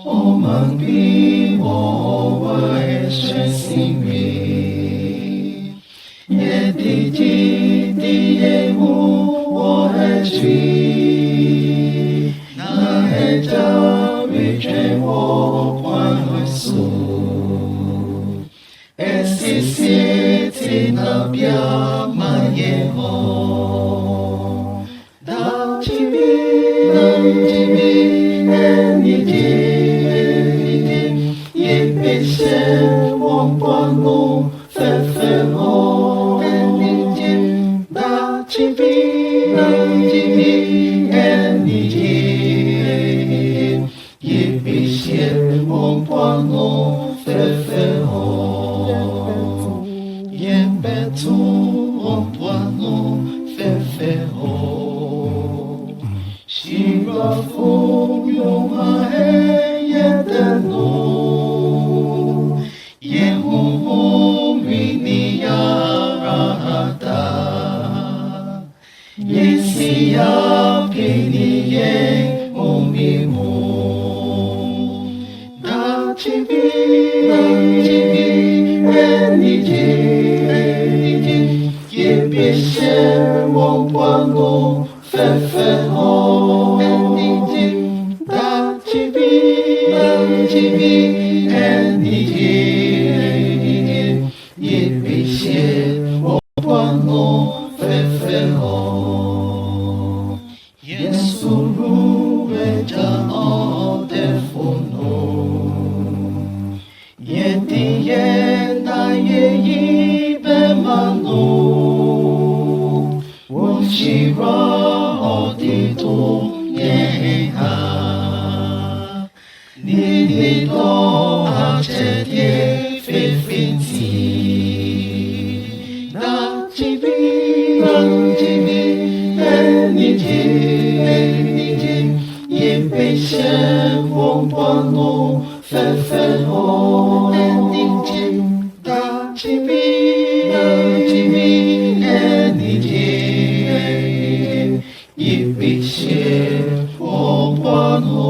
我们比我为谁性命，也地基地也无我爱去，那爱教育着我还会诉，也是写进那表满眼红，到基比能基比能你基。先往关路飞飞哦，你见大起比能起比你见，也别先往关路飞飞哦，也别从往关路飞飞哦，心若风涌啊黑夜的路。Yesia pini ye umimu na chibi eniji ye bishe wong pano fe fe ho eniji na chibi eniji ye bishe wong pano fe fe ho Yesuru eja odefono Yeti yena ye ibe mano Woshira odito yeha Nidito achetye fefinti Na chibi Yepeshe wong pano fe fe ho enijin da chibi enijin Yepeshe wong pano